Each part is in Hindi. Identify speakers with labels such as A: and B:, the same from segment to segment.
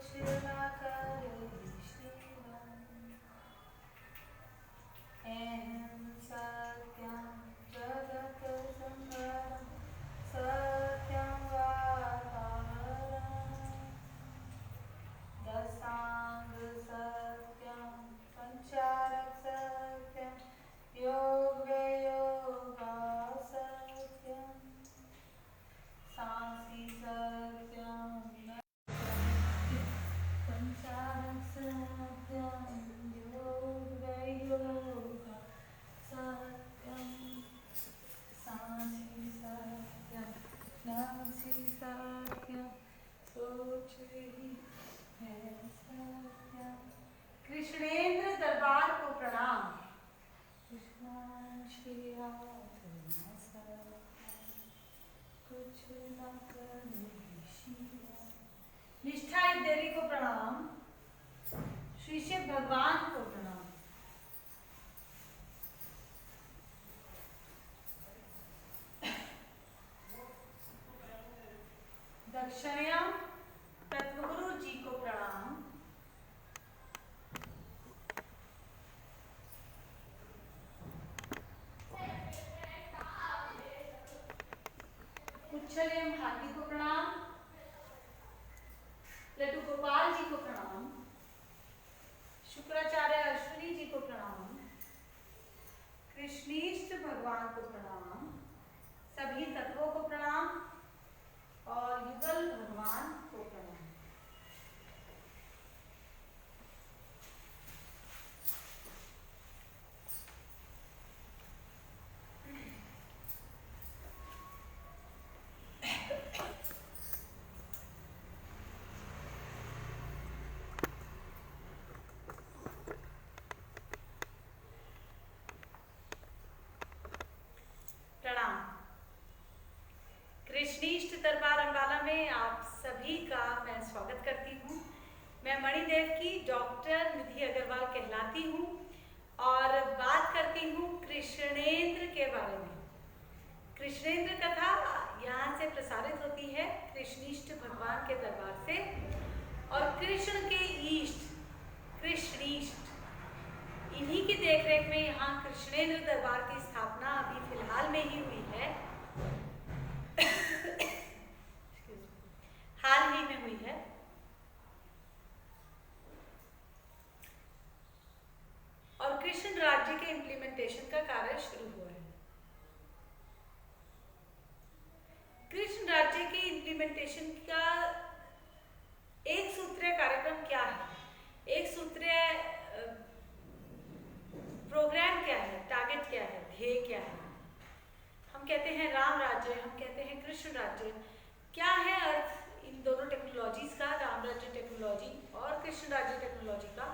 A: न करे श्रीराम। एहं सत्यं जगत संवरं सत्यं वातावरणं दशांग सत्यं पंचारक सत्यं योग योगा सत्यं सांसी सत्यं पंचारक सत्यं योग योगा सत्यं सांसी सत्यं नासी सत्यं सोच रही है सत्यं। कृष्णेंद्र दरबार को प्रणाम। कृष्ण श्री कुछ न करे श्रीराम। निष्ठा देवी को प्रणाम। श्री शिव भगवान को प्रणाम। दक्षिणायन तत्वगुरु जी को प्रणाम। कुच्छलयम हाथी को प्रणाम। लड्डू गोपाल जी को प्रणाम। शुक्राचार्य अश्विनी जी को प्रणाम। कृष्णीष्ट भगवान को प्रणाम। सभी तत्वों को प्रणाम और युगल भगवान को प्रणाम। कृष्णीष्ट दरबार अंबाला में आप सभी का मैं स्वागत करती हूँ। मैं मणिदेव की डॉक्टर निधि अग्रवाल कहलाती हूँ और बात करती हूँ कृष्णेंद्र के बारे में। कृष्णेंद्र कथा यहाँ से प्रसारित होती है कृष्णीष्ट भगवान के दरबार से और कृष्ण के ईष्ट कृष्णीष्ट इन्हीं की देखरेख में यहाँ कृष्णेंद्र दरबार की स्थापना अभी फिलहाल में ही हुई है। हाल ही में हुई है और कृष्ण राज्य के इम्प्लीमेंटेशन का कार्य शुरू हुआ है। कृष्ण राज्य के इम्प्लीमेंटेशन का एक सूत्रीय कार्यक्रम क्या है, एक सूत्रीय प्रोग्राम क्या है, टारगेट क्या है, ध्येय क्या है। हम कहते हैं राम राज्य, हम कहते हैं कृष्ण राज्य। क्या है अर्थ इन दोनों टेक्नोलॉजीज का, राम राज्य टेक्नोलॉजी और कृष्ण राज्य टेक्नोलॉजी का।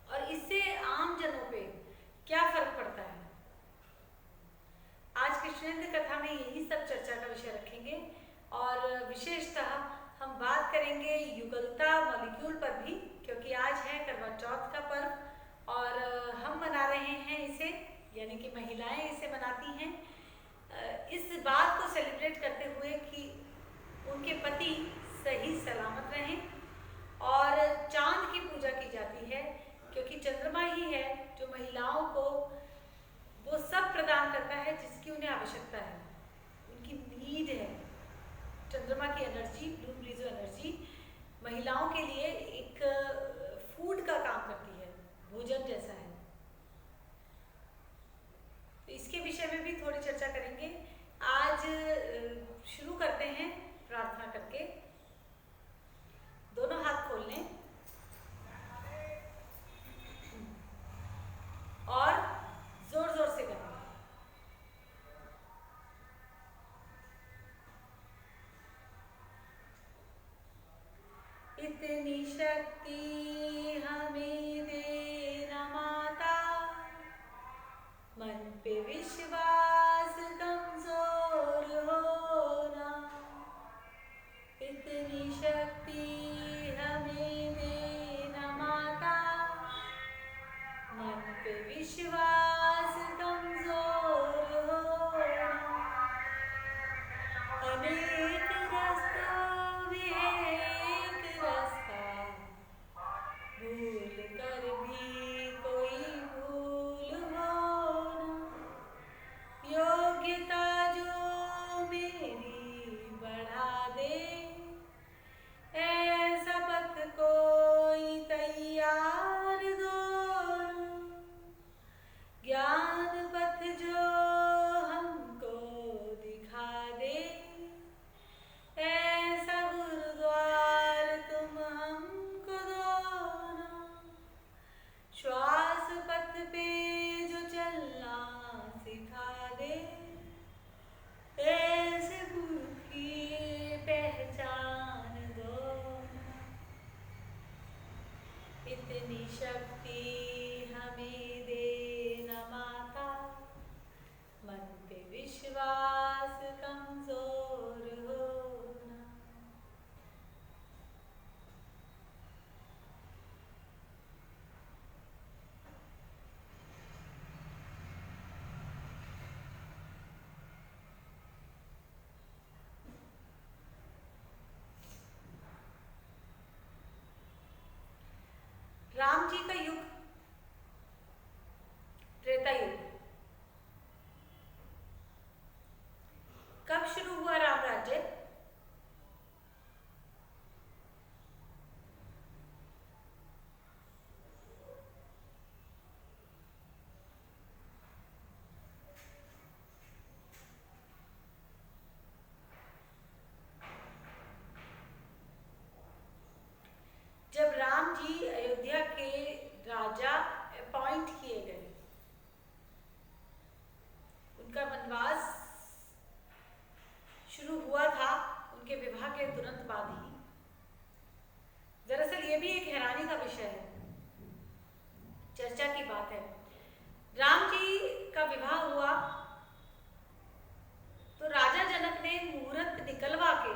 A: और इससे आम जनों पे क्या फर्क पड़ता है। आज कृष्णेंद्र कथा में यही सब चर्चा का विषय रखेंगे और विशेषतः हम बात करेंगे युगलता मॉलिक्यूल पर भी, क्योंकि आज है करवा चौथ का पर्व और हम मना रहे हैं इसे, यानी कि महिलाएं इसे मनाती हैं इस बात को सेलिब्रेट करते हुए कि उनके पति सही सलामत रहें। और चांद की पूजा की जाती है क्योंकि चंद्रमा ही है जो महिलाओं को वो सब प्रदान करता है जिसकी उन्हें आवश्यकता है, उनकी नीड है। चंद्रमा की एनर्जी, ब्लू ब्रीजो एनर्जी महिलाओं के लिए एक फूड का काम करती है, भोजन जैसा है। तो इसके विषय में भी थोड़ी चर्चा करेंगे। आज शुरू करते हैं प्रार्थना करके। दोनों हाथ खोल लें और जोर जोर से करें। इतनी शक्ति हमें देना माता, मन पे विश्वास कमजोर होना। इतनी शक्ति हमें देना माता, मन पे विश्वास कमजोर शक्ति हमें देना माता, मन पे विश्वास कमजोर होना। राम जी का युग त्रेता युग। कब शुरू हुआ राम राज्य? जब राम जी अयोध्या के राजा अपॉइंट किए गए, उनका वनवास शुरू हुआ था उनके विवाह के तुरंत बाद ही। दरअसल ये भी एक हैरानी का विषय है, चर्चा की बात है। राम जी का विवाह हुआ तो राजा जनक ने मुहूर्त निकलवा के,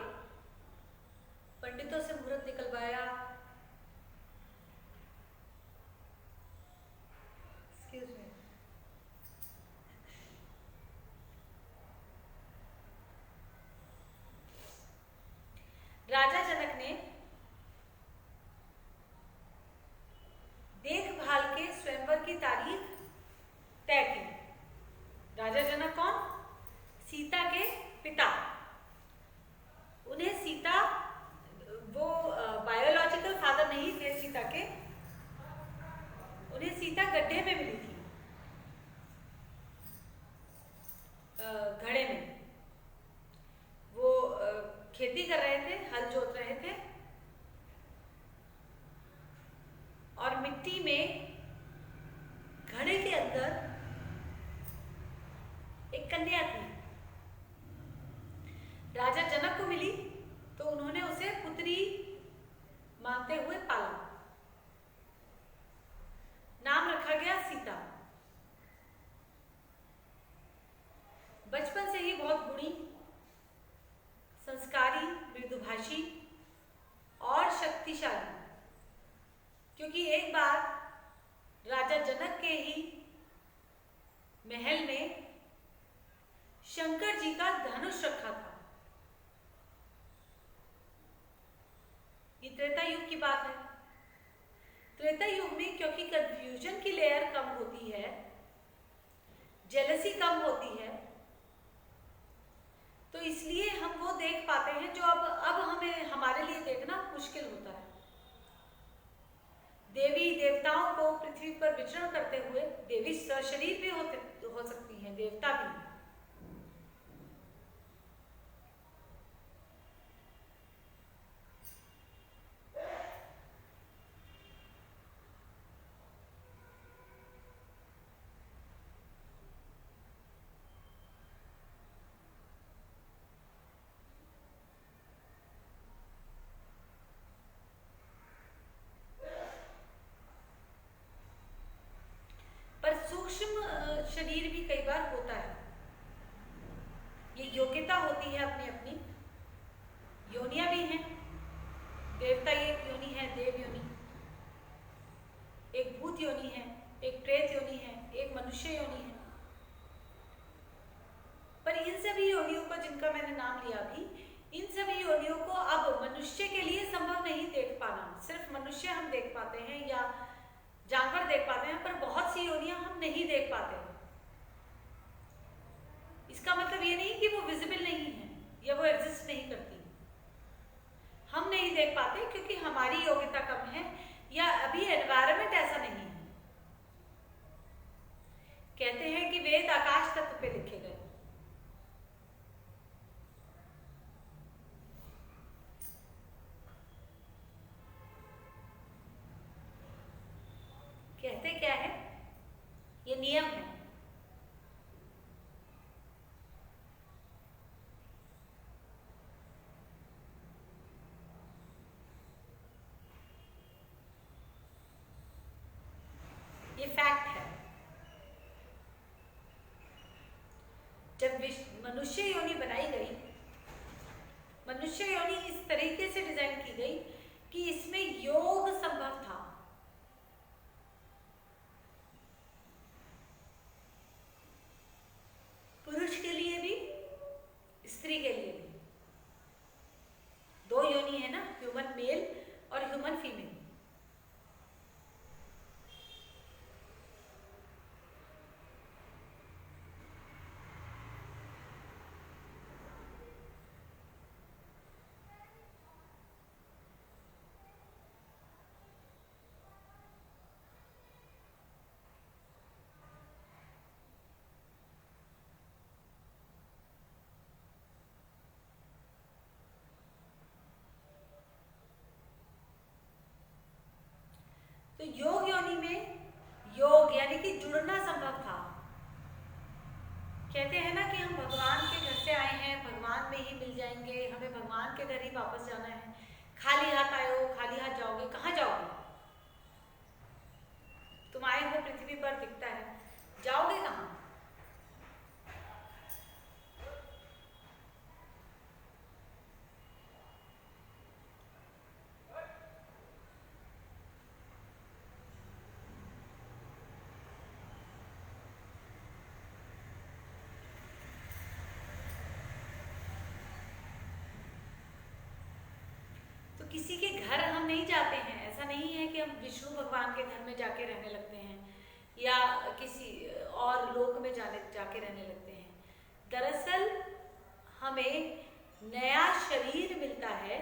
A: पंडितों से मुहूर्त निकलवाया, राजा जनक ने देखभाल के स्वयंवर की तारीख तय की। राजा जनक कौन? सीता के पिता। उन्हें सीता, वो बायोलॉजिकल फादर नहीं थे सीता के, उन्हें सीता गड्ढे में मिली थी, घड़े में। वो खेती कर रहे थे, हल जोत रहे थे, और मिट्टी में घड़े के अंदर एक कन्या थी। राजा जनक को मिली तो उन्होंने उसे पुत्री मानते हुए पाला। नाम रखा गया सीता। बचपन से ही बहुत गुणी, संस्कारी, मृदुभाषी और शक्तिशाली, क्योंकि एक बार राजा जनक के ही महल में शंकर जी का धनुष रखा था। ये त्रेता युग की बात है। त्रेता युग में क्योंकि कंफ्यूजन की लेयर कम होती है, जेलसी कम होती है, तो इसलिए हम वो देख पाते हैं जो अब हमें, हमारे लिए देखना मुश्किल होता है। देवी देवताओं को पृथ्वी पर विचरण करते हुए, देवी सशरीर भी हो सकती हैं, देवता भी। सूक्ष्म शरीर भी कई बार होता है। ये योग्यता होती है अपनी अपनी। योनियां भी हैं। देवता एक योनि है, देव योनि, एक भूत योनि है, एक प्रेत योनि है, एक मनुष्य योनि है। पर इन सभी योनियों को, जिनका मैंने नाम लिया अभी, इन सभी योनियों को अब मनुष्य के लिए संभव नहीं देख पाना। सिर्फ मनुष्य हम देख पाते हैं या जानवर देख पाते हैं, पर बहुत सी योनियां हम नहीं देख पाते। इसका मतलब ये नहीं कि वो विजिबल नहीं है या वो एग्जिस्ट नहीं करती। हम नहीं देख पाते क्योंकि हमारी योग्यता कम है या अभी एनवायरनमेंट ऐसा नहीं है। कहते हैं कि वेद आकाश तत्व पे लिखे गए। कहते क्या है? ये नियम है। ये फैक्ट है। जब मनुष्य योनि बनाई गई, मनुष्य योनि इस तरीके से डिजाइन की गई कि इसमें योग संभव था। पुरुष के लिए भी, स्त्री के लिए भी। दो योनि है ना, ह्यूमन मेल और ह्यूमन फीमेल। तो योग योनि में योग यानी कि जुड़ना संभव था। कहते हैं ना कि हम भगवान के घर से आए हैं, भगवान में ही मिल जाएंगे, हमें भगवान के घर ही वापस जाना है। खाली हाथ आए हो, खाली हाथ जाओगे, कहाँ जाओगे? तुम आए हो पृथ्वी पर, दिखता है, जाओगे कहाँ? किसी के घर हम नहीं जाते हैं। ऐसा नहीं है कि हम विष्णु भगवान के घर में जाके रहने लगते हैं या किसी और लोक में जाके रहने लगते हैं। दरअसल हमें नया शरीर मिलता है।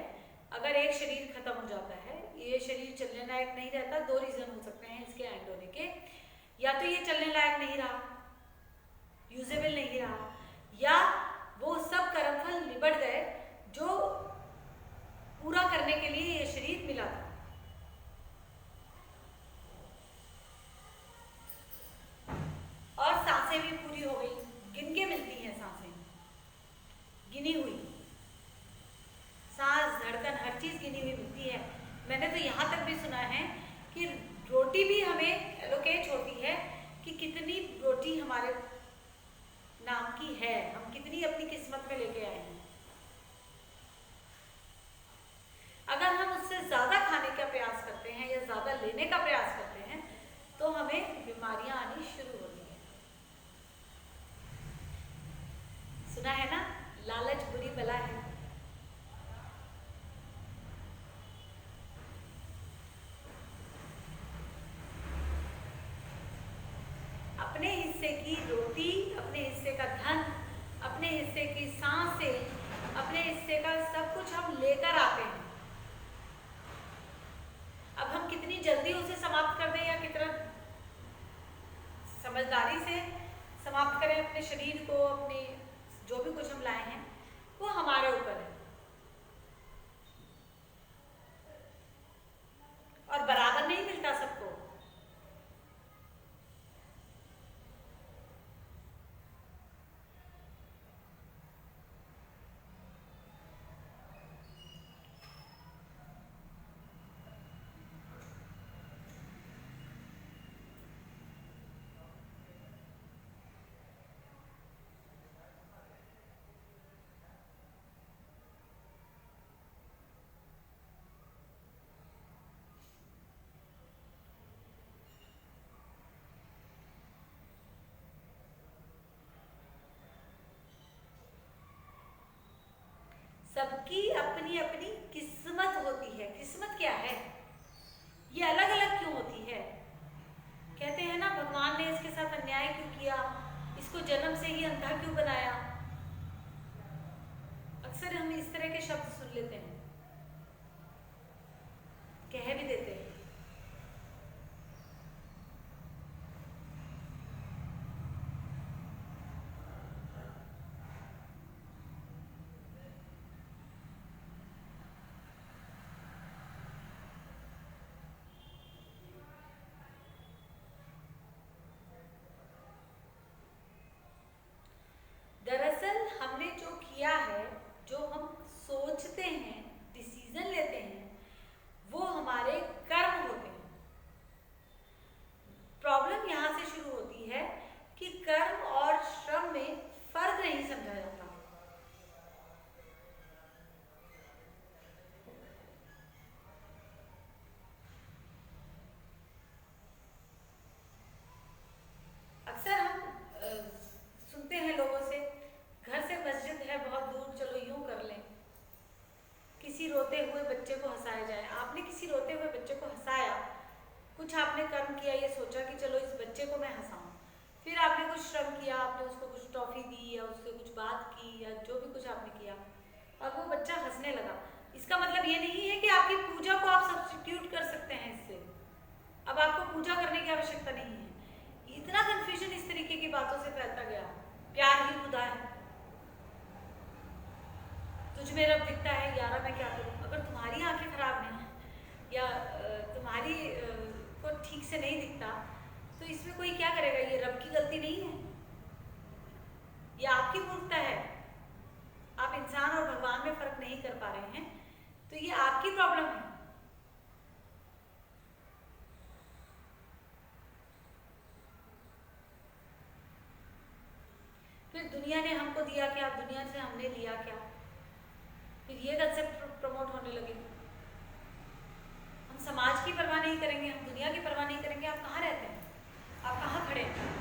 A: अगर एक शरीर खत्म हो जाता है, ये शरीर चलने लायक नहीं रहता, दो रीजन हो सकते हैं इसके एंड होने के। या तो ये चलने लायक नहीं रहा, यूजेबल नहीं रहा, या वो सब कर्मफल निबट गए जो पूरा करने के लिए ये शरीर मिला था। और सांसें भी पूरी हो गई, गिन के मिलती हैं सांसें, गिनी हुई सांस, धड़कन, हर चीज गिनी हुई मिलती है। मैंने तो यहाँ तक भी सुना है कि रोटी भी हमें एलोकेट होती है कि कितनी रोटी हमारे नाम की है, हम कितनी अपनी किस्मत में लेके आए हैं। अगर हम उससे ज्यादा खाने का प्रयास करते हैं या ज्यादा लेने का प्रयास करते हैं तो हमें बीमारियां आनी शुरू होती हैं। सुना है ना, लालच बुरी बला है। अपने हिस्से की रोटी, अपने हिस्से का धन, अपने हिस्से की सांसें, अपने हिस्से का सब कुछ हम लेकर आते हैं। अब हम कितनी जल्दी उसे समाप्त कर दें या कितना समझदारी से समाप्त करें अपने शरीर को, अपने जो भी कुछ हम लाए हैं, वो हमारे ऊपर है। और बराबर नहीं मिलता सबको। सबकी अपनी अपनी किस्मत होती है। किस्मत क्या है, ये अलग अलग क्यों होती है? कहते हैं ना, भगवान ने इसके साथ अन्याय क्यों किया, इसको जन्म से ही अंधा क्यों बनाया। अक्सर हम इस तरह के शब्द सुन लेते हैं, कह भी देते हैं। कुछ आपने कर्म किया, ये सोचा कि चलो इस बच्चे को मैं हंसाऊं, फिर आपने कुछ श्रम किया, आपने उसको कुछ टॉफी दी या उससे कुछ बात की या जो भी कुछ आपने किया, अब वो बच्चा हंसने लगा। इसका मतलब ये नहीं है कि आपकी पूजा को आप सब्स्टिट्यूट कर सकते हैं इससे। अब आपको पूजा करने की आवश्यकता नहीं है। इतना कंफ्यूजन इस तरीके की बातों से फैलता गया। प्यार ही खुदा है, तुझ में रब दिखता है, यारा मैं क्या करूं। अगर तुम्हारी आंखें खराब हैं या तुम्हारी को ठीक से नहीं दिखता तो इसमें कोई क्या करेगा। ये रब की गलती नहीं है, ये आपकी मूर्खता है। आप इंसान और भगवान में फर्क नहीं कर पा रहे हैं, तो ये आपकी प्रॉब्लम है। फिर दुनिया ने हमको दिया क्या, दुनिया से हमने लिया क्या, फिर ये कंसेप्ट प्रमोट होने लगे। हम समाज की परवाह नहीं करेंगे, हम दुनिया की परवाह नहीं करेंगे। आप कहाँ रहते हैं, आप कहाँ खड़े हैं।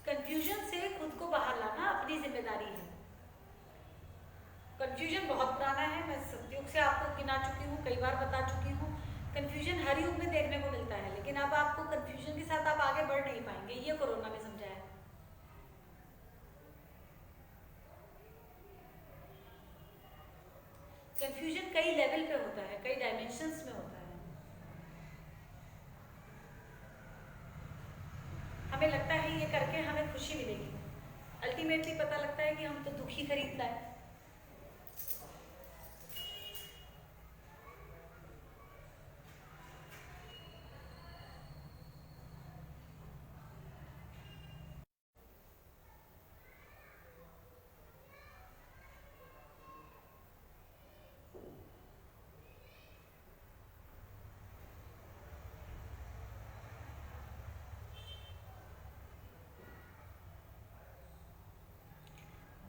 A: कंफ्यूजन से खुद को बाहर लाना अपनी जिम्मेदारी है। कंफ्यूजन बहुत पुराना है, मैं सतयुग से आपको गिना चुकी हूँ, कई बार बता चुकी हूँ। कंफ्यूजन हर युग में देखने को मिलता है, लेकिन अब आपको कंफ्यूजन के साथ आप आगे बढ़ नहीं पाएंगे। ये कोरोना में समझाया। कंफ्यूजन कई लेवल पे होता है, कई डायमेंशंस में होता है। हमें लगता है ये करके हमें खुशी मिलेगी, अल्टीमेटली पता लगता है कि हम तो दुखी खरीदता है।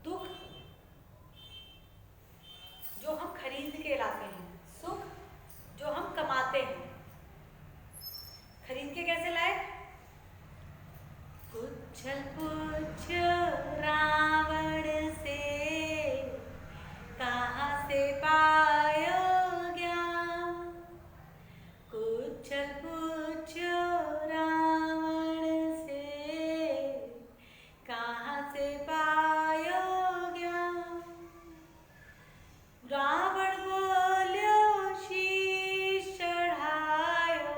A: दुख जो हम खरीद के लाते हैं, सुख जो हम कमाते हैं। खरीद के कैसे लाए? पुच्छल पुछ रावण से, कहाँ से पायो ज्ञान। पुच्छल पुछ रावण से, कहाँ से पायो ज्ञान। रावण बोल्यो शीश चढ़ायो,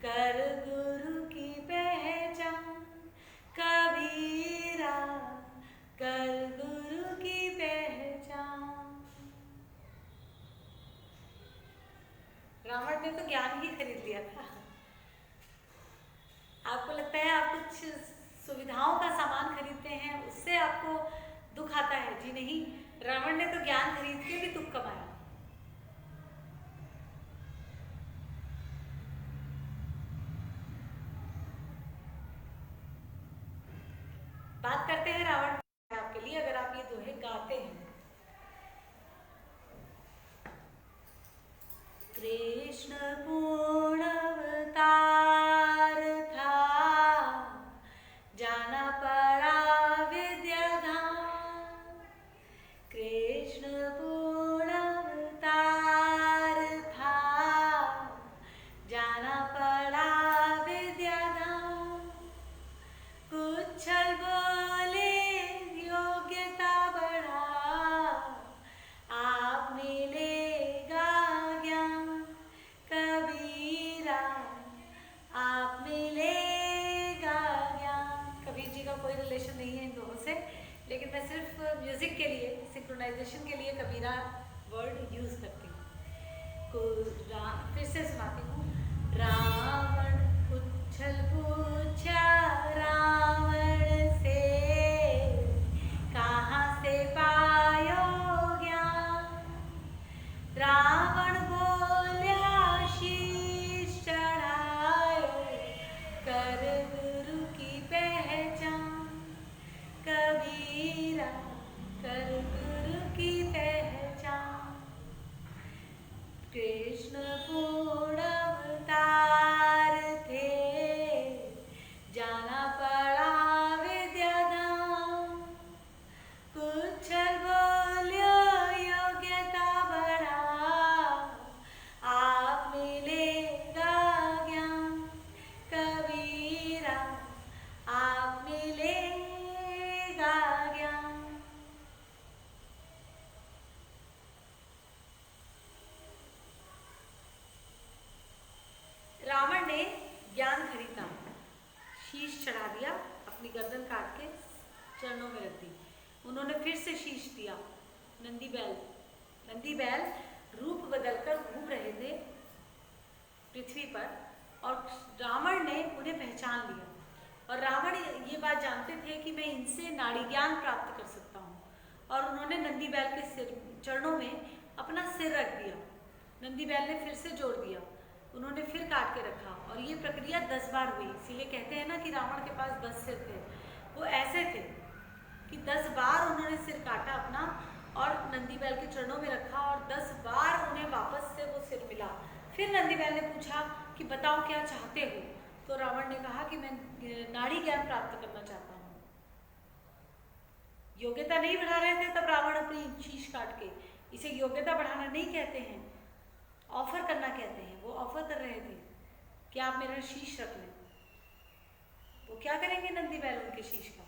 A: कर गुरु की पहचान। कबीरा कर गुरु की पहचान। रावण ने तो ज्ञान ही खरीद लिया था। आपको लगता है आप कुछ सुविधाओं का सामान खरीदते हैं, उससे आपको दुख आता है? जी नहीं, रावण ने तो ज्ञान खरीद के भी दुख कमाया। बात करते हैं रावण आपके लिए, अगर आप ये दोहे गाते हैं। कृष्ण पूर्ण अवतार था, जाना पड़ा विद्याधाम। कृष्ण पूर्ण अवतार था, जाना पड़ा विद्याधाम। कुछल बोले योग्यता बढ़ा, आप मिलेगा ज्ञान। कबीरा आप मिलेगा ज्ञान। कबीर जी का कोई रिलेशन नहीं है इन दोनों से, लेकिन मैं सिर्फ म्यूजिक के लिए, सिंक्रोनाइजेशन के लिए कबीरा वर्ड यूज करती हूँ। फिर से सुनाती हूँ। रावण उछल चरणों में रख दी। उन्होंने फिर से शीश दिया। नंदी बैल रूप बदलकर घूम रहे थे पृथ्वी पर और रावण ने उन्हें पहचान लिया। और रावण ये बात जानते थे कि मैं इनसे नाड़ी ज्ञान प्राप्त कर सकता हूँ, और उन्होंने नंदी बैल के सिर चरणों में अपना सिर रख दिया। नंदी बैल ने फिर से जोड़ दिया, उन्होंने फिर काट के रखा, और ये प्रक्रिया 10 बार हुई। इसीलिए कहते हैं ना कि रावण के पास 10 सिर थे। वो ऐसे थे कि 10 बार उन्होंने सिर काटा अपना और नंदी बैल के चरणों में रखा, और 10 बार उन्हें वापस से वो सिर मिला। फिर नंदी बैल ने पूछा कि बताओ क्या चाहते हो? तो रावण ने कहा कि मैं नाड़ी ज्ञान प्राप्त करना चाहता हूँ। योग्यता नहीं बढ़ा रहे थे तब रावण अपनी शीश काट के। इसे योग्यता बढ़ाना नहीं कहते हैं, ऑफर करना कहते हैं। वो ऑफर कर रहे थे कि आप मेरा शीश रख लें। वो क्या करेंगे नंदी बैल उनके शीश का?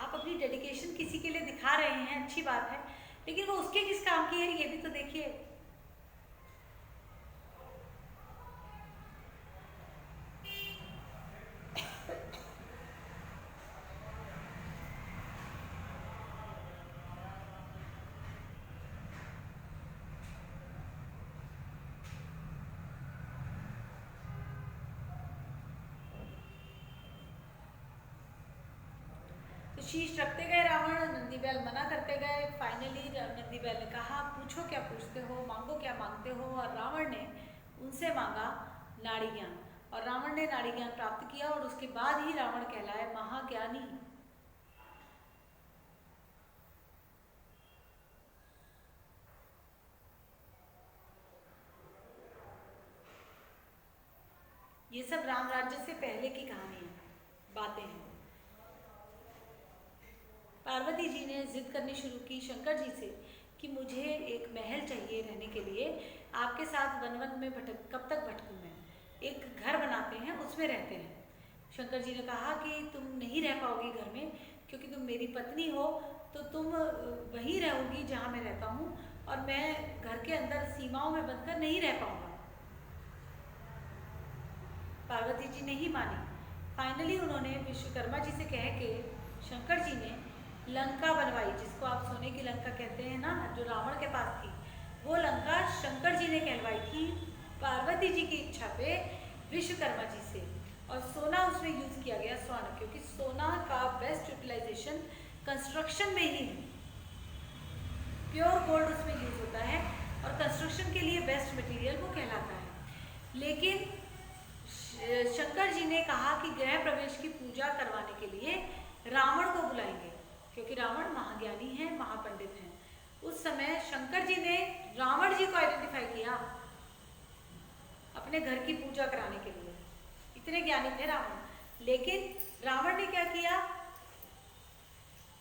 A: आप अपनी डेडिकेशन किसी के लिए दिखा रहे हैं, अच्छी बात है, लेकिन वो उसके किस काम की है ये भी तो देखिए। शीश रखते गए रावण, नंदी बैल मना करते गए। फाइनली नंदी बैल ने कहा पूछो क्या पूछते हो, मांगो क्या मांगते हो। और रावण ने उनसे मांगा नाड़ी ज्ञान, और रावण ने नाड़ी ज्ञान प्राप्त किया, और उसके बाद ही रावण कहलाए महाज्ञानी। ये सब राम राज्य से पहले की कहानी है, बातें हैं। पार्वती जी ने जिद करनी शुरू की शंकर जी से कि मुझे एक महल चाहिए रहने के लिए, आपके साथ वन वन में कब तक भटकूं मैं? एक घर बनाते हैं, उसमें रहते हैं। शंकर जी ने कहा कि तुम नहीं रह पाओगी घर में, क्योंकि तुम मेरी पत्नी हो, तो तुम वहीं रहोगी जहाँ मैं रहता हूँ, और मैं घर के अंदर सीमाओं में बंधकर नहीं रह पाऊँगा। पार्वती जी नहीं मानी। फाइनली उन्होंने विश्वकर्मा जी से कह के शंकर जी ने लंका बनवाई, जिसको आप सोने की लंका कहते हैं ना, जो रावण के पास थी। वो लंका शंकर जी ने कहलवाई थी पार्वती जी की इच्छा पे विश्वकर्मा जी से, और सोना उसमें यूज किया गया, स्वर्ण, क्योंकि सोना का बेस्ट यूटिलाइजेशन कंस्ट्रक्शन में ही है। प्योर गोल्ड उसमें यूज होता है, और कंस्ट्रक्शन के लिए बेस्ट मटेरियल वो कहलाता है। लेकिन शंकर जी ने कहा कि गृह प्रवेश की पूजा करवाने के लिए रावण को बुलाएंगे, क्योंकि रावण महाज्ञानी है, महापंडित हैं। उस समय शंकर जी ने रावण जी को आइडेंटिफाई किया अपने घर की पूजा कराने के लिए। इतने ज्ञानी थे रावण। लेकिन रावण ने क्या किया?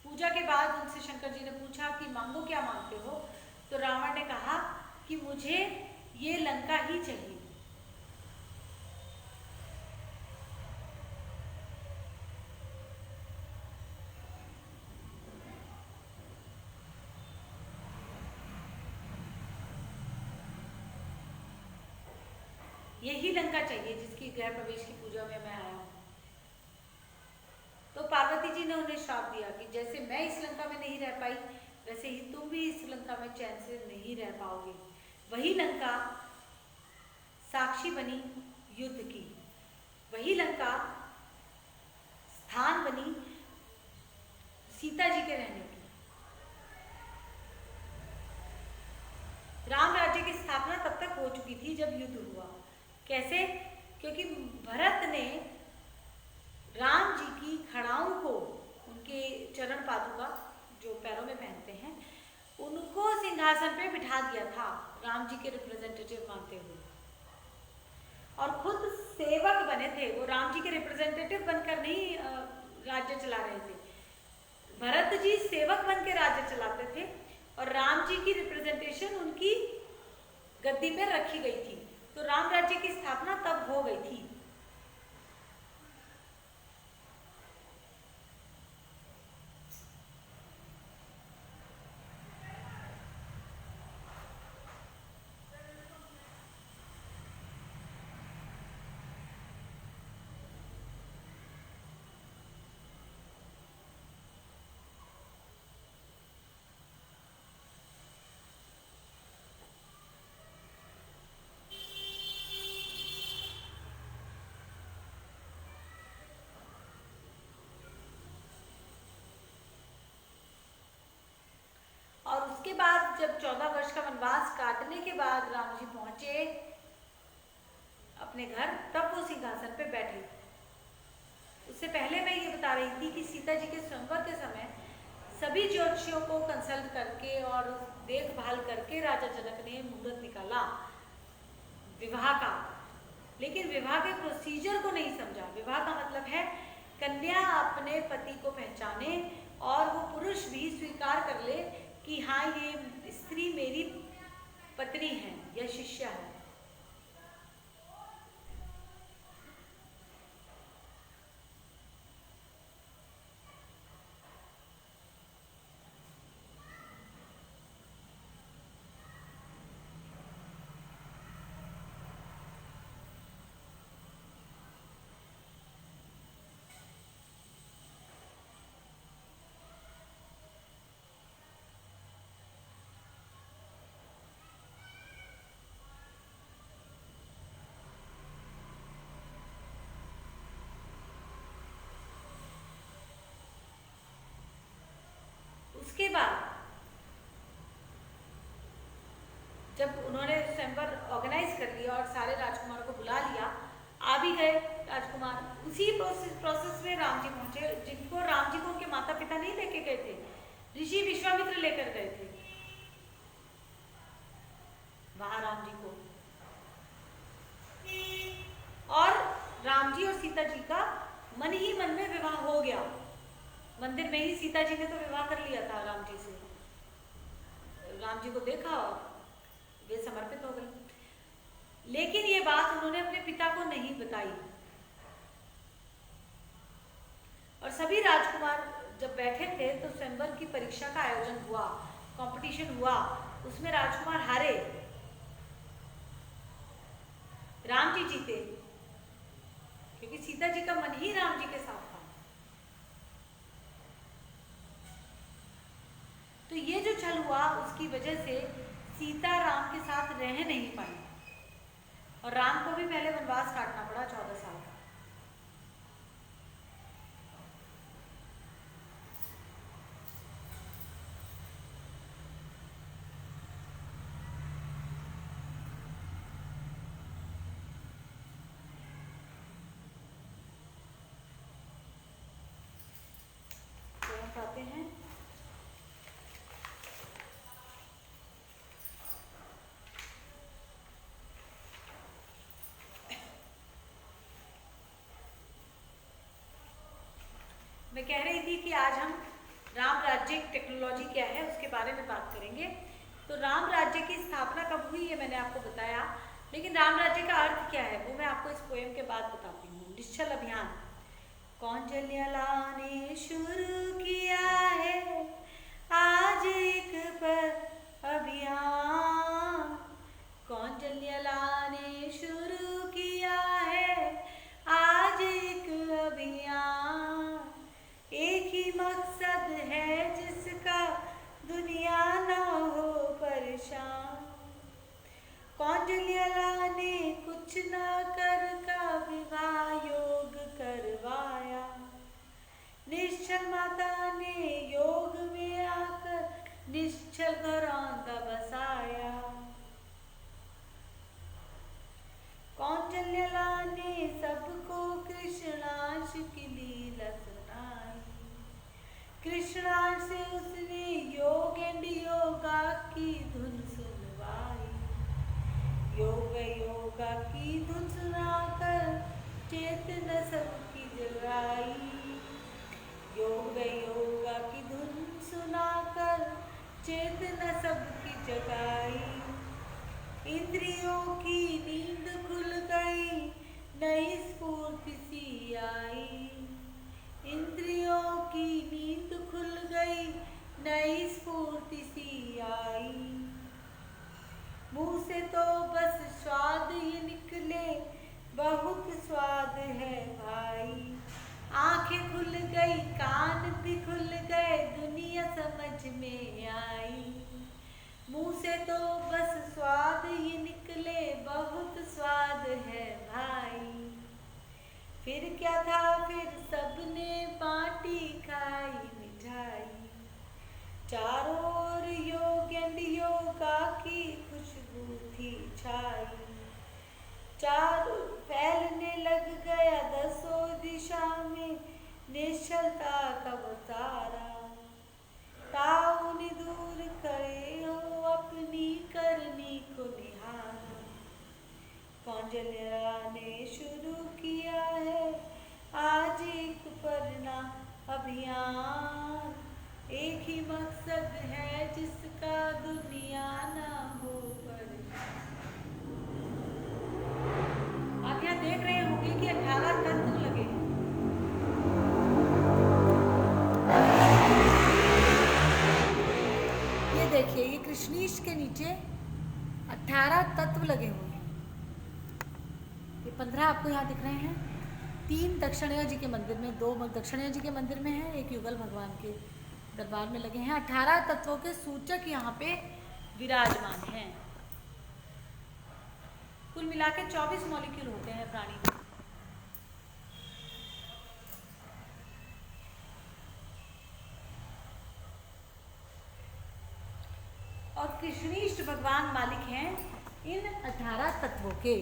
A: पूजा के बाद उनसे शंकर जी ने पूछा कि मांगो क्या मांगते हो? तो रावण ने कहा कि मुझे ये लंका ही चाहिए। यही लंका चाहिए जिसकी गृह प्रवेश की पूजा में मैं आया हूँ। तो पार्वती जी ने उन्हें श्राप दिया कि जैसे मैं इस लंका में नहीं रह पाई, वैसे ही तुम भी इस लंका में चैन से नहीं रह पाओगे। वही लंका साक्षी बनी युद्ध की, वही लंका स्थान बनी सीता जी के रहने की। राम राज्य की स्थापना तब तक हो चुकी थी जब युद्ध हुआ। कैसे? क्योंकि भरत ने राम जी की खड़ाओं को, उनके चरण पादुका जो पैरों में पहनते हैं, उनको सिंहासन पे बिठा दिया था राम जी के रिप्रेजेंटेटिव मानते हुए, और खुद सेवक बने थे। वो राम जी के रिप्रेजेंटेटिव बनकर नहीं राज्य चला रहे थे। भरत जी सेवक बन के राज्य चलाते थे, और राम जी की रिप्रेजेंटेशन उनकी गद्दी पर रखी गई थी। तो राम राज्य की स्थापना तब हो गई थी। जब 14 वर्ष का वनवास काटने के बाद राम जी पहुंचे अपने घर, तब वो सिंहासन पे बैठे। उससे पहले मैं ये बता रही थी कि सीता जी के स्वयंवर के समय सभी ज्योतिषियों को कंसल्ट करके और देखभाल करके राजा जनक ने मुहूर्त निकाला विवाह का, लेकिन विवाह के प्रोसीजर को नहीं समझा। विवाह का मतलब है कन्या अपने पति को पहचाने और वो पुरुष भी स्वीकार कर ले कि हाँ ये स्त्री मेरी पत्नी है या शिष्या है। उसके बाद जब उन्होंने स्वयंवर ऑर्गेनाइज कर लिया और सारे राजकुमारों को बुला लिया, आ भी गए राजकुमार। उसी प्रोसेस में राम जी पहुंचे, जिनको राम जी को उनके माता पिता नहीं लेके गए थे, ऋषि विश्वामित्र लेकर गए थे वहां राम जी को। और राम जी और सीता जी का मन ही मन में विवाह हो गया। मंदिर में ही सीता जी ने तो विवाह कर लिया था राम जी से। राम जी को देखा और वे समर्पित हो गए। लेकिन ये बात उन्होंने अपने पिता को नहीं बताई। और सभी राजकुमार जब बैठे थे तो स्वयंवर की परीक्षा का आयोजन हुआ, कंपटीशन हुआ, उसमें राजकुमार हारे, राम जी जीते, क्योंकि सीता जी का मन ही राम जी के साथ था। तो ये जो छल हुआ उसकी वजह से सीता राम के साथ रह नहीं पाई और राम को भी पहले वनवास काटना पड़ा 14 साल का। तो हम पाते हैं मैं कह रही थी कि आज हम राम राज्य टेक्नोलॉजी क्या है उसके बारे में बात करेंगे। तो राम राज्य की स्थापना कब हुई ये मैंने आपको बताया, लेकिन राम राज्य का अर्थ क्या है वो मैं आपको इस पोएम के बाद बताती हूँ। निश्चल अभियान। कौंजल्यला ने शुरू किया है आज एक पर अभियान, कौंजल्यला ने शुरू किया है आज एक अभियान, एक ही मकसद है जिसका दुनिया ना हो परेशान। कौंजल्यला ने कुछ ना कर का विवाह योग करवाया, निश्चल माता ने योग में आकर निश्चल घरौंदा बसाया। कौंजल्यला ने सबको कृष्णांश की लीला सुनाई, कृष्णांश से उसने योग एंड योगा की धुन सुनवाई, योग योगा की धुन सुनाकर चेतना सबकी जगाई, योग योगा की धुन सुनाकर चेतना सबकी जगाई। इंद्रियों की नींद खुल गई नई स्फूर्ति सी आई, इंद्रियों की नींद खुल गई नई स्फूर्ति सी आई। मुंह से तो बस स्वाद ही निकले बहुत स्वाद है भाई, आंखें खुल गई कान भी खुल गए दुनिया समझ में आई। मुंह से तो बस स्वाद ही निकले बहुत स्वाद है भाई, फिर क्या था फिर सबने बाटी खाई मिठाई, चारों ओर योग एंड योग मक्का की खुशबू थी छाई, चारों फैलने लग गया दसों दिशा में निश्चलता का तारा। ताऊ ने दूर खड़े हो अपनी करनी को निहारा, कौंजल्या ने शुरू किया है आज एक पढ़ना अभियान, एक ही मकसद है जिसका दुनिया ना हो परेशान। आप यहाँ देख रहे होंगे कि 18 तत्व लगे हैं। ये देखिए, ये कृष्णीश के नीचे 18 तत्व लगे हुए हैं। ये 15 आपको यहाँ दिख रहे हैं। 3 दक्षिणया जी के मंदिर में, 2 दक्षिणया जी के मंदिर में है, एक युगल भगवान के दरबार में लगे हैं। 18 तत्वों के सूचक यहाँ पे विराजमान हैं। कुल मिला के 24 मॉलिक्यूल होते हैं प्राणी में। और कृष्णीष्ट भगवान मालिक हैं इन 18 तत्वों के।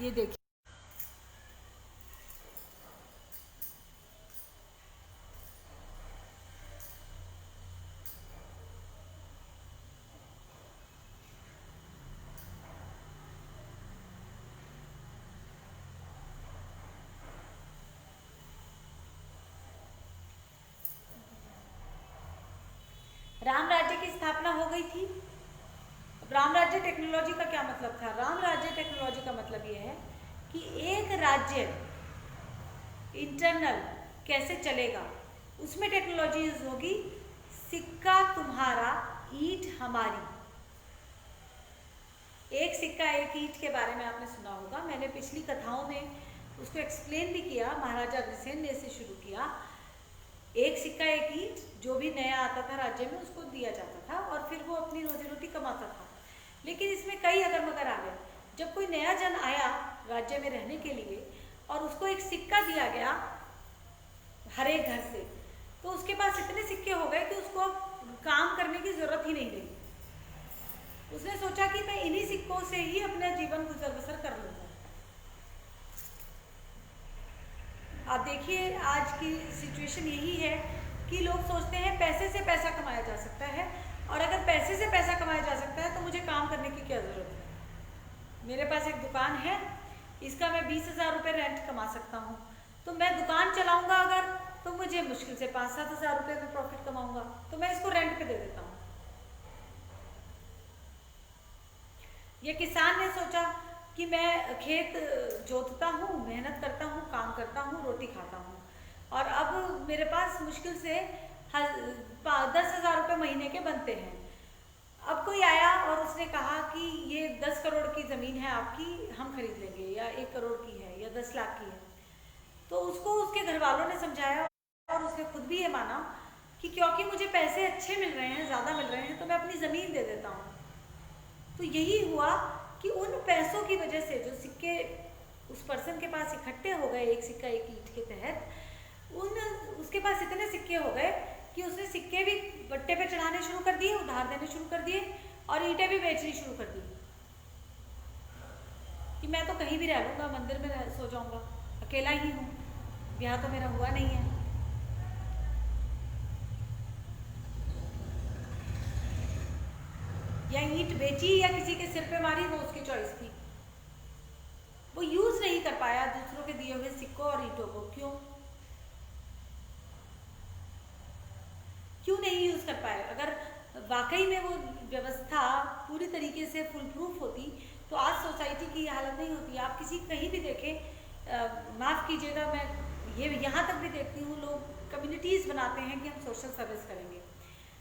A: ये देखिए, राम राज्य की स्थापना हो गई थी। राम राज्य टेक्नोलॉजी का क्या मतलब था? राम राज्य टेक्नोलॉजी का मतलब यह है कि एक राज्य इंटरनल कैसे चलेगा, उसमें टेक्नोलॉजी यूज होगी। सिक्का तुम्हारा, ईंट हमारी। एक सिक्का एक ईंट के बारे में आपने सुना होगा, मैंने पिछली कथाओं में उसको एक्सप्लेन भी किया। महाराजा अग्रसेन ने इसे शुरू किया। एक सिक्का एक ईंट, जो भी नया आता था राज्य में उसको दिया जाता था और फिर वो अपनी रोजी रोटी कमाता था। लेकिन इसमें कई अगर मगर आ गए। जब कोई नया जन आया राज्य में रहने के लिए और उसको एक सिक्का दिया गया हर एक घर से, तो उसके पास इतने सिक्के हो गए कि उसको काम करने की जरूरत ही नहीं रही। उसने सोचा कि मैं इन्हीं सिक्कों से ही अपना जीवन गुजर बसर कर लूँगा। आप देखिए, आज की सिचुएशन यही है कि लोग सोचते हैं पैसे से पैसा कमाया जा सकता है, और अगर पैसे से पैसा कमाया जा सकता है तो मुझे काम करने की क्या ज़रूरत है। मेरे पास एक दुकान है, इसका मैं 20,000 रुपये रेंट कमा सकता हूँ, तो मैं दुकान चलाऊँगा अगर, तो मुझे मुश्किल से 5-7 हज़ार रुपये में प्रॉफिट कमाऊँगा, तो मैं इसको रेंट पे दे देता हूँ। ये किसान ने सोचा कि मैं खेत जोतता हूँ, मेहनत करता हूँ, काम करता हूँ, रोटी खाता हूँ, और अब मेरे पास मुश्किल से 10,000 रुपये महीने के बनते हैं। अब कोई आया और उसने कहा कि ये 10 करोड़ की ज़मीन है आपकी, हम खरीद लेंगे, या 1 करोड़ की है, या 10 लाख की है। तो उसको उसके घर वालों ने समझाया और उसने खुद भी ये माना कि क्योंकि मुझे पैसे अच्छे मिल रहे हैं, ज़्यादा मिल रहे हैं, तो मैं अपनी ज़मीन दे देता हूँ। तो यही हुआ कि उन पैसों की वजह से जो सिक्के उस पर्सन के पास इकट्ठे हो गए, एक सिक्का एक ईंट के तहत, उसके पास इतने सिक्के हो गए कि उसने सिक्के भी बट्टे पे चढ़ाने शुरू कर दिए, उधार देने शुरू कर दिए, और ईंटें भी बेचनी शुरू कर दी कि मैं तो कहीं भी रह लूँगा, मंदिर में सो जाऊँगा, अकेला ही हूँ, ब्याह तो मेरा हुआ नहीं है। या ईंट बेची या किसी के सिर पे मारी, वो उसकी चॉइस थी। वो यूज नहीं कर पाया दूसरों के दिए हुए सिक्कों और ईंटों को। क्यों नहीं यूज कर पाए? अगर वाकई में वो व्यवस्था पूरी तरीके से फुल प्रूफ होती तो आज सोसाइटी की ये हालत नहीं होती। आप किसी कहीं भी देखें, माफ़ कीजिएगा, मैं ये यहाँ तक भी देखती हूँ, लोग कम्युनिटीज़ बनाते हैं कि हम सोशल सर्विस करेंगे,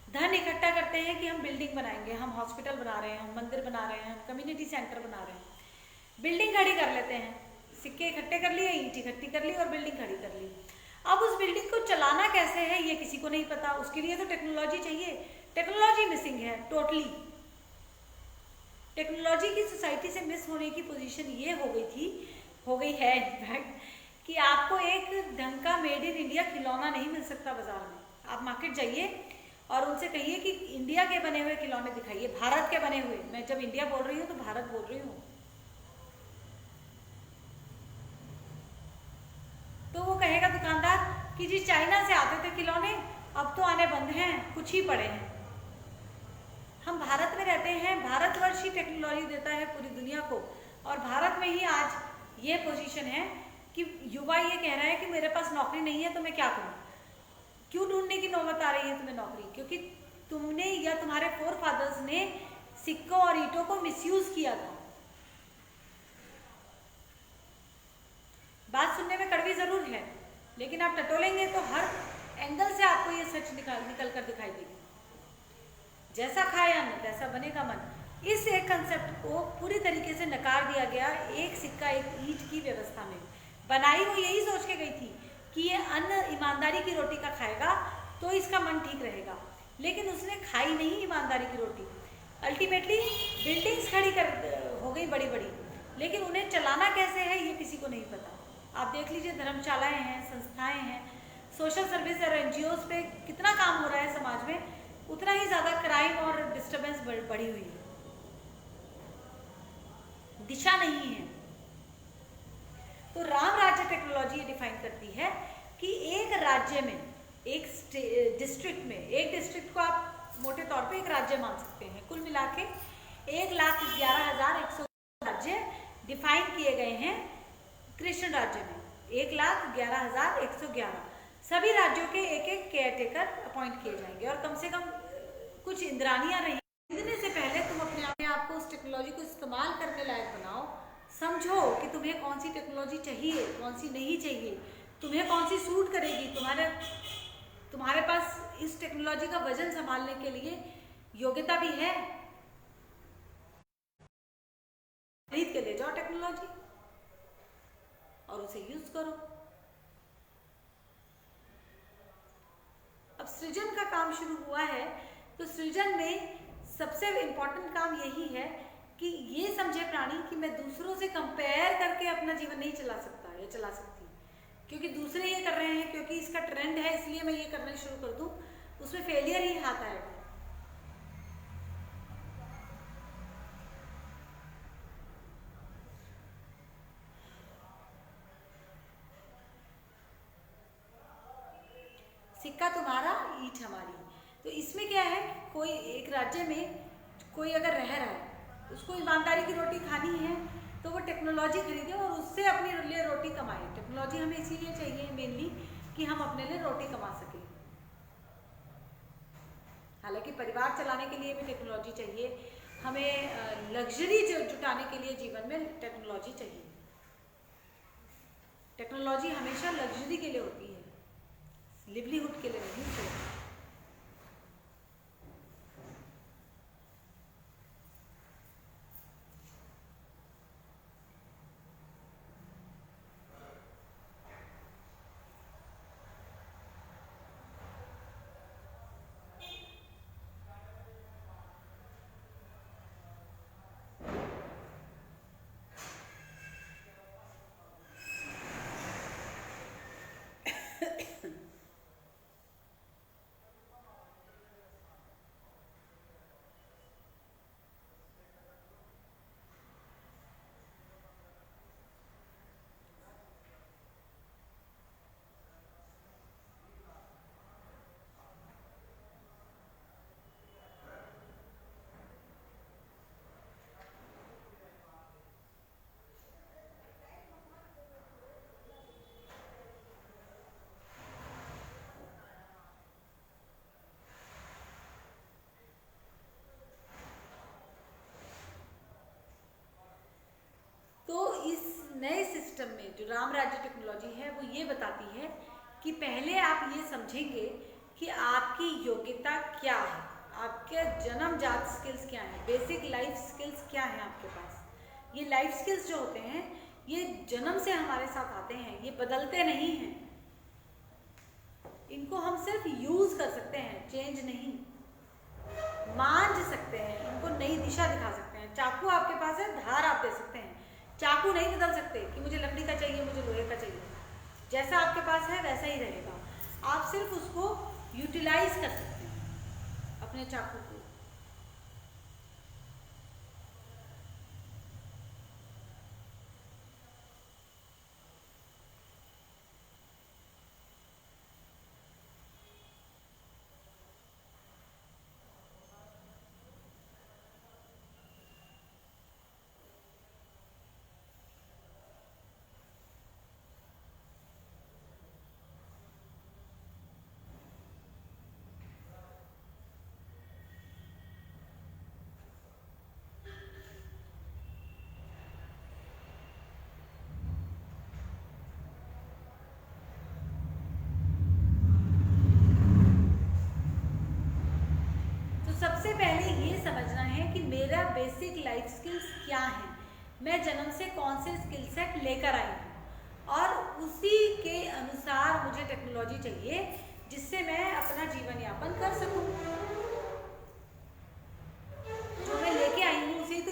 A: धन इकट्ठा करते हैं कि हम बिल्डिंग बनाएंगे, हम हॉस्पिटल बना रहे हैं, हम मंदिर बना रहे हैं, हम कम्युनिटी सेंटर बना रहे हैं, बिल्डिंग खड़ी कर लेते हैं, सिक्के इकट्ठे कर लिए, ईंट इकट्ठी कर ली और बिल्डिंग खड़ी कर ली। अब उस बिल्डिंग को चलाना कैसे है ये किसी को नहीं पता। उसके लिए तो टेक्नोलॉजी चाहिए। टेक्नोलॉजी मिसिंग है टोटली। टेक्नोलॉजी की सोसाइटी से मिस होने की पोजीशन ये हो गई है इनफैक्ट, कि आपको एक ढंग का मेड इन इंडिया खिलौना नहीं मिल सकता बाजार में। आप मार्केट जाइए और उनसे कहिए कि इंडिया के बने हुए खिलौने दिखाइए, भारत के बने हुए। मैं जब इंडिया बोल रही हूँ तो भारत बोल रही हूँ। तो वो कहेगा दुकानदार कि जी चाइना से आते थे खिलौने, अब तो आने बंद हैं, कुछ ही पड़े हैं। हम भारत में रहते हैं, भारतवर्ष ही टेक्नोलॉजी देता है पूरी दुनिया को, और भारत में ही आज ये पोजीशन है कि युवा ये कह रहा है कि मेरे पास नौकरी नहीं है तो मैं क्या करूं। क्यों ढूंढने की नौबत आ रही है तुम्हें नौकरी? क्योंकि तुमने या तुम्हारे फोर फादर्स ने सिक्कों और ईंटों को मिसयूज किया था। बात सुनने में कड़वी जरूर है, लेकिन आप टटोलेंगे तो हर एंगल से आपको ये सच निकल कर दिखाई देगी। जैसा खाए अन्न तैसा बनेगा मन, इस एक कंसेप्ट को पूरी तरीके से नकार दिया गया। एक सिक्का एक ईंट की व्यवस्था में बनाई वो यही सोच के गई थी कि ये अन्न ईमानदारी की रोटी का खाएगा तो इसका मन ठीक रहेगा, लेकिन उसने खाई नहीं ईमानदारी की रोटी। अल्टीमेटली बिल्डिंग्स खड़ी कर हो गई बड़ी बड़ी, लेकिन उन्हें चलाना कैसे है ये किसी को नहीं पता। आप देख लीजिए, धर्मशालाएं हैं, संस्थाएं हैं, सोशल सर्विस और एनजीओज पे कितना काम हो रहा है समाज में, उतना ही ज़्यादा क्राइम और डिस्टर्बेंस बढ़ी हुई है। दिशा नहीं है। तो राम राज्य टेक्नोलॉजी ये डिफाइन करती है कि एक राज्य में, एक डिस्ट्रिक्ट में, एक डिस्ट्रिक्ट को आप मोटे तौर पे एक राज्य मान सकते हैं। कुल मिला के 1,11,100 राज्य डिफाइन किए गए हैं कृष्ण राज्य में। 1,11,111 सभी राज्यों के एक एक केयरटेकर अपॉइंट किए जाएंगे, और कम से कम कुछ इंद्रानियां रहेंगी। खरीदने से पहले तुम अपने आप को उस टेक्नोलॉजी को इस्तेमाल करने लायक बनाओ। समझो कि तुम्हें कौन सी टेक्नोलॉजी चाहिए, कौन सी नहीं चाहिए, तुम्हें कौन सी सूट करेगी। तुम्हारे पास इस टेक्नोलॉजी का वजन संभालने के लिए योग्यता भी है। खरीद के ले जाओ टेक्नोलॉजी और उसे यूज करो। अब सृजन का काम शुरू हुआ है, तो सृजन में सबसे इम्पोर्टेंट काम यही है कि ये समझे प्राणी कि मैं दूसरों से कंपेयर करके अपना जीवन नहीं चला सकता या चला सकती, क्योंकि दूसरे ये कर रहे हैं, क्योंकि इसका ट्रेंड है इसलिए मैं ये करना शुरू कर दूं, उसमें फेलियर ही हाथ आएगा। सिक्का तुम्हारा, ईंट हमारी। तो इसमें क्या है, कोई एक राज्य में कोई अगर रह रहा है, उसको ईमानदारी की रोटी खानी है, तो वो टेक्नोलॉजी खरीदे और उससे अपने लिए रोटी कमाए। टेक्नोलॉजी हमें इसीलिए चाहिए मेनली कि हम अपने लिए रोटी कमा सकें। हालांकि परिवार चलाने के लिए भी टेक्नोलॉजी चाहिए, हमें लग्जरी जुटाने के लिए जीवन में टेक्नोलॉजी चाहिए। टेक्नोलॉजी हमेशा लग्जरी के लिए होती है, लिवलीहुड के लिए नहीं चाहिए। नए सिस्टम में जो राम राज्य टेक्नोलॉजी है वो ये बताती है कि पहले आप ये समझेंगे कि आपकी योग्यता क्या है, आपके जन्मजात स्किल्स क्या हैं, बेसिक लाइफ स्किल्स क्या हैं आपके पास। ये लाइफ स्किल्स जो होते हैं ये जन्म से हमारे साथ आते हैं, ये बदलते नहीं हैं। इनको हम सिर्फ यूज कर सकते हैं, चेंज नहीं। मांझ सकते हैं, इनको नई दिशा दिखा सकते हैं। चाकू आपके पास है, धार आप दे सकते हैं, चाकू नहीं बदल सकते कि मुझे लकड़ी का चाहिए, मुझे लोहे का चाहिए। जैसा आपके पास है वैसा ही रहेगा, आप सिर्फ उसको यूटिलाइज कर सकते हैं अपने चाकू को। सबसे पहले ये समझना है कि मेरा बेसिक लाइफ स्किल्स क्या है, मैं जन्म से कौन से स्किल सेट लेकर आई हूँ और उसी के अनुसार मुझे टेक्नोलॉजी चाहिए जिससे मैं अपना जीवन यापन कर सकूँ। जो मैं लेके आई हूँ उसे तो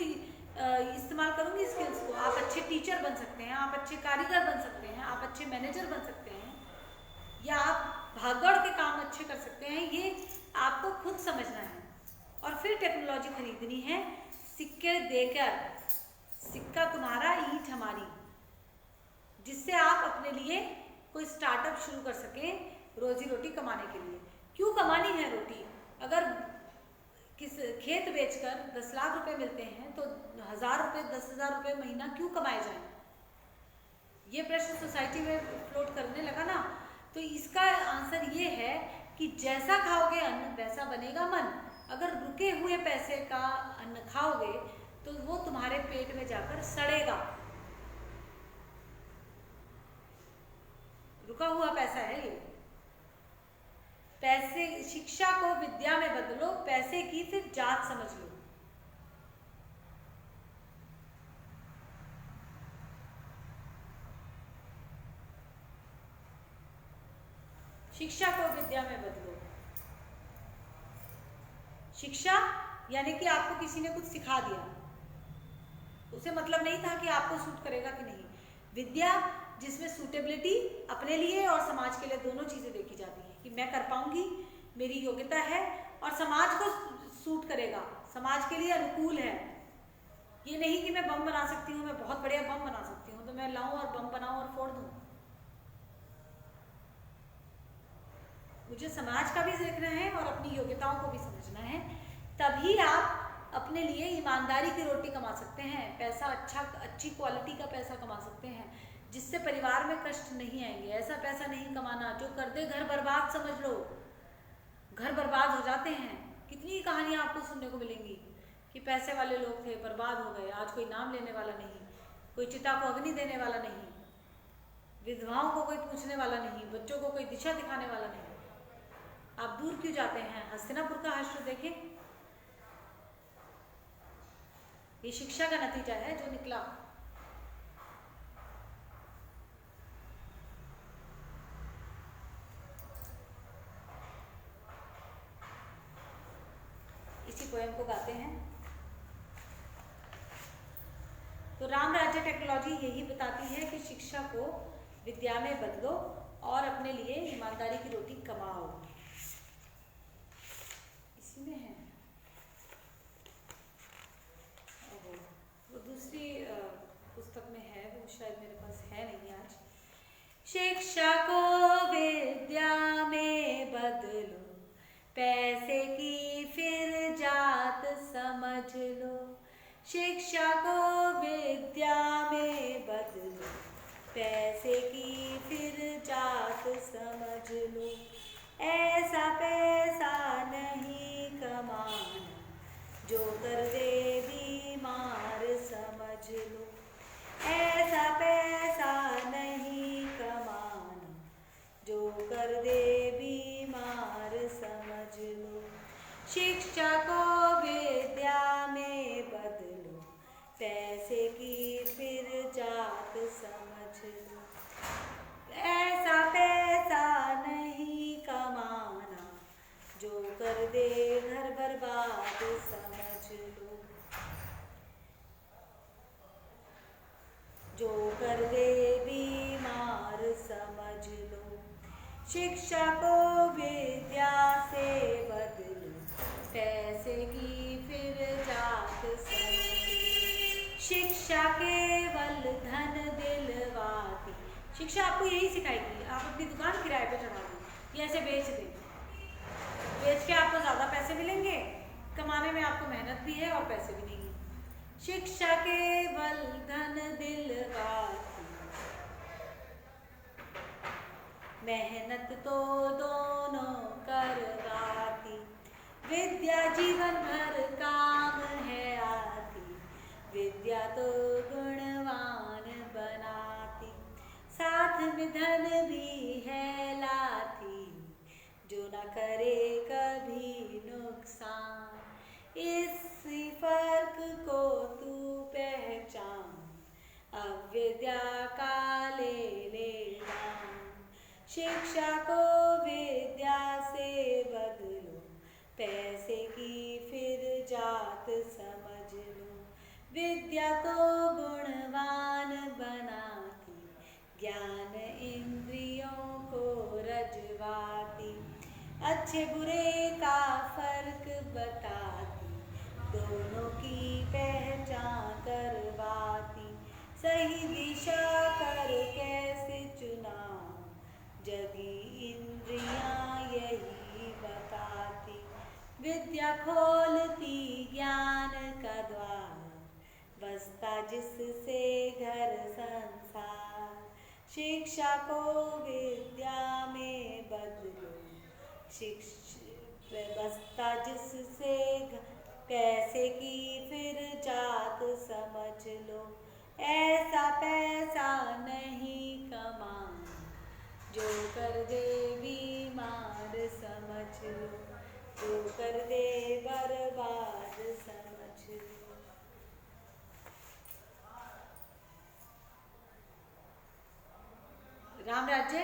A: इस्तेमाल करूँगी स्किल्स को। आप अच्छे टीचर बन सकते हैं, आप अच्छे कारीगर बन सकते हैं, आप अच्छे मैनेजर बन सकते हैं, या आप भागदौड़ के काम अच्छे कर सकते हैं। ये आपको खुद समझना है और फिर टेक्नोलॉजी खरीदनी है सिक्के देकर। सिक्का तुम्हारा, ईंट हमारी, जिससे आप अपने लिए कोई स्टार्टअप शुरू कर सकें रोजी रोटी कमाने के लिए। क्यों कमानी है रोटी? अगर किस खेत बेचकर 10 लाख रुपए मिलते हैं तो 1000 रुपये 10,000 रुपये महीना क्यों कमाए जाएं? ये प्रश्न सोसाइटी में फ्लोट करने लगा ना, तो इसका आंसर ये है कि जैसा खाओगे अन्न वैसा बनेगा मन। अगर रुके हुए पैसे का अन्न खाओगे तो वो तुम्हारे पेट में जाकर सड़ेगा। रुका हुआ पैसा है ये। पैसे, शिक्षा को विद्या में बदलो, पैसे की फिर जात समझ लो। शिक्षा को विद्या में बदलो। शिक्षा यानी कि आपको किसी ने कुछ सिखा दिया, उसे मतलब नहीं था कि आपको सूट करेगा कि नहीं। विद्या जिसमें सूटेबिलिटी अपने लिए और समाज के लिए दोनों चीजें देखी जाती है कि मैं कर पाऊंगी, मेरी योग्यता है और समाज को सूट करेगा, समाज के लिए अनुकूल है। ये नहीं कि मैं बम बना सकती हूँ, मैं बहुत बढ़िया बम बना सकती हूँ तो मैं लाऊं और बम बनाऊं और फोड़ दूं। मुझे समाज का भी देखना है और अपनी योग्यताओं को भी समझना है। तभी आप अपने लिए ईमानदारी की रोटी कमा सकते हैं, पैसा अच्छी क्वालिटी का पैसा कमा सकते हैं जिससे परिवार में कष्ट नहीं आएंगे। ऐसा पैसा नहीं कमाना जो कर दे घर बर्बाद। समझ लो, घर बर्बाद हो जाते हैं। कितनी कहानियां आपको सुनने को मिलेंगी कि पैसे वाले लोग थे, बर्बाद हो गए, आज कोई नाम लेने वाला नहीं, कोई चिता को अग्नि देने वाला नहीं, विधवाओं को कोई पूछने वाला नहीं, बच्चों को कोई दिशा दिखाने वाला नहीं। आप दूर क्यों जाते हैं? हस्तिनापुर का हश्र देखें, ये शिक्षा का नतीजा है जो निकला। इसी पोएम को गाते हैं। तो राम राज्य टेक्नोलॉजी यही बताती है कि शिक्षा को विद्या में बदलो और अपने लिए ईमानदारी की रोटी कमाओ। इसी में है वो दूसरी पुस्तक में है, वो शायद मेरे पास है नहीं आज। शिक्षा को विद्या में बदलो, पैसे की फिर जात समझ लो। शिक्षा को विद्या में बदलो, पैसे की फिर जात समझ लो। ऐसा पैसा नहीं कमाना जो कर दे बीमार समझ लो। ऐसा पैसा नहीं कमाना जो कर दे बीमार समझ लो। शिक्षा को विद्या में बदलो, पैसे की फिर जात समझ लो। ऐसा पैसा नहीं कमाना जो कर दे घर बर्बाद समझ लो। जो कर दे बीमार समझ लो। शिक्षा को विद्या शिक्षा केवल धन दिलवाती। शिक्षा आपको यही सिखाएगी। आप अपनी दुकान किराए पे चढ़ा दें या ऐसे बेच दें, बेच के आपको ज़्यादा पैसे मिलेंगे, कमाने में आपको मेहनत भी है और पैसे भी नहीं है। शिक्षा केवल धन दिलवाती, मेहनत तो दोनों करवाती। विद्या जीवन भर काम है आती, विद्या तो गुणवान बनाती। साथ में धन भी है लाती, जो न करे कभी नुकसान। इसी फर्क को तू पहचान, अविद्या का ले दान। शिक्षा को विद्या से बदलो, पैसे की फिर जात समझ लो। विद्या तो गुणवान बनाती, ज्ञान इंद्रियों को रजवाती। अच्छे बुरे का फर्क बताती, दोनों की पहचान करवाती। सही दिशा कर कैसे चुनाव, जगी इंद्रियां यही बताती। विद्या खोलती ज्ञान का द्वार, बसता जिससे घर संसार। शिक्षा को विद्या में बदलो, बसता जिससे पैसे की फिर जात समझ लो। ऐसा पैसा नहीं कमाना, जो कर दे बीमार समझ लो, जो कर दे बर्बाद समझ लो। राम राज्य,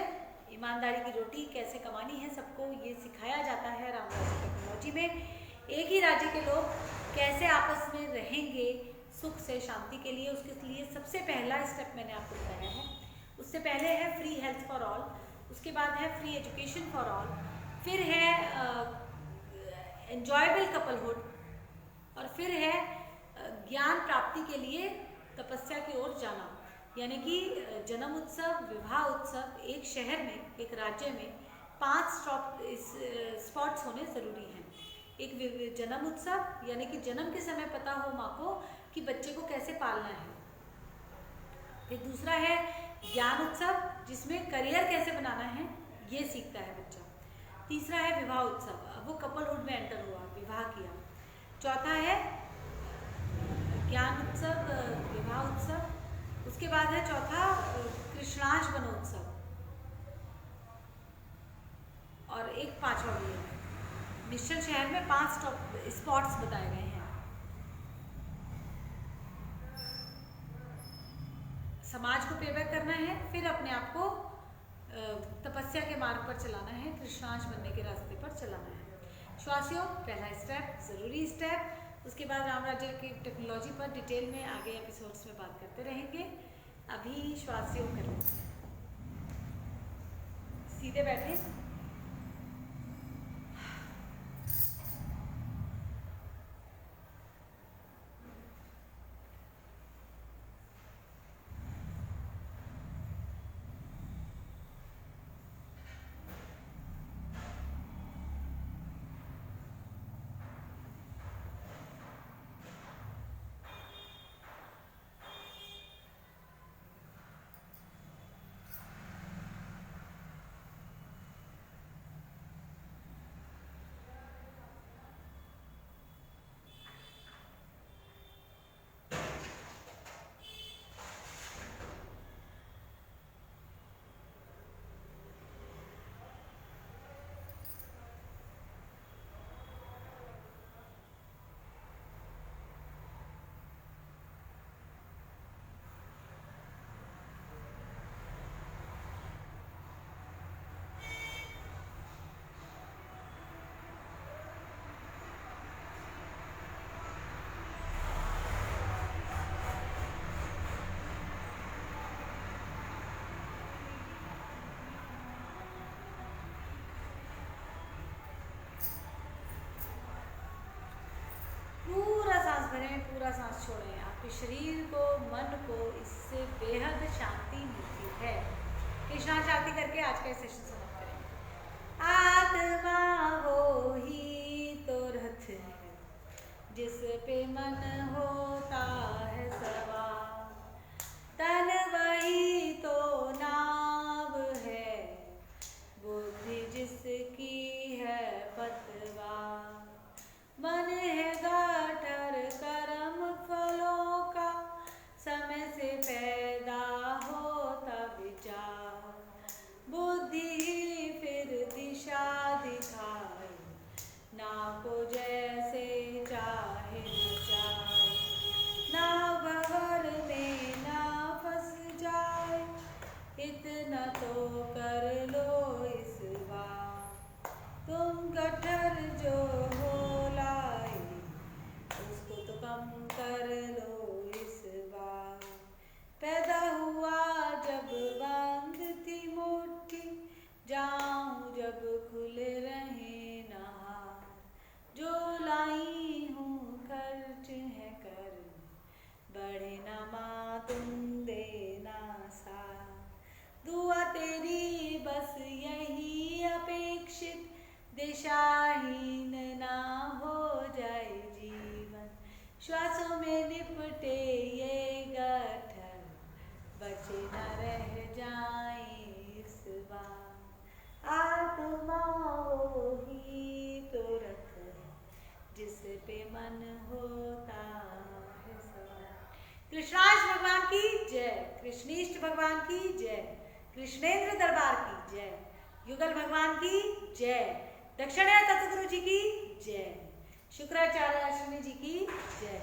A: ईमानदारी की रोटी कैसे कमानी है, सबको ये सिखाया जाता है राम राज्य टेक्नोलॉजी में। एक ही राज्य के लोग कैसे आपस में रहेंगे सुख से शांति के लिए, उसके लिए सबसे पहला स्टेप मैंने आपको बताया है। उससे पहले है फ्री हेल्थ फॉर ऑल, उसके बाद है फ्री एजुकेशन फॉर ऑल, फिर है एंजॉयबल कपलहुड, और फिर है ज्ञान प्राप्ति के लिए तपस्या की ओर जाना। यानी कि जन्म उत्सव, विवाह उत्सव एक शहर में, एक राज्य में 5 स्पॉट्स होने ज़रूरी हैं। एक जन्म उत्सव, यानी कि जन्म के समय पता हो माँ को कि बच्चे को कैसे पालना है। फिर दूसरा है ज्ञान उत्सव, जिसमें करियर कैसे बनाना है ये सीखता है बच्चा। तीसरा है विवाह उत्सव, अब वो कपलहुड में एंटर हुआ, विवाह किया। चौथा है ज्ञान उत्सव, विवाह उत्सव, उसके बाद है चौथा कृष्णाष्ट बनोत्सव, और एक पांचवा भी है। निश्चल शहर में 5 स्पॉट्स बताए गए हैं। समाज को पेबैक करना है, फिर अपने आप को तपस्या के मार्ग पर चलाना है, कृष्णाष्ट बनने के रास्ते पर चलाना है। श्वासियों, पहला स्टेप, ज़रूरी स्टेप। उसके बाद राम राज्य की टेक्नोलॉजी पर डिटेल में आगे एपिसोड्स में बात करते रहेंगे। अभी श्वासियों करो, सीधे बैठे, पूरा सांस छोड़ें। आपके शरीर को, मन को इससे बेहद शांति मिलती है। कृष्णार्पण आरती करके आज का सेशन समाप्त करेंगे। आत्मा वो ही तो रथ है जिस पे मन होता है सवार, तन वही तो नाव है, बुद्धि जिसकी है पतवार। मन है गाटर कर्म फलों का, समय से पैदा होता विचार, बुद्धि ही फिर दिशा दिखाए, नाव को जैसे चाहे नचाए। नाव भंवर में ना फंस जाए, इतना तो कर लो इस बार। तुम गटर जो हो लाए, उसको तो कम कर लो इस बार। पैदा हुआ जब बंद थी मुट्ठी, जाऊं जब खुल रहे नहार। जो लाई हूँ खर्च है कर, बढ़े न माँ तुम देना साथ। दुआ तेरी बस यही अपेक्षित, दिशाहीन ना हो जाए जीवन। श्वासों में लिपटे ये गठर, बचे न रह जाए इस बार। आत्मा वो ही तो रथ है जिस पे मन होता है सवार। कृष्णाष्ट भगवान की जय, कृष्णीष्ट भगवान की जय, कृष्णेंद्र दरबार की जय, युगल भगवान की जय, दक्षिणायन तत्वगुरु जी की जय, शुक्राचार्य आश्रमी जी की जय।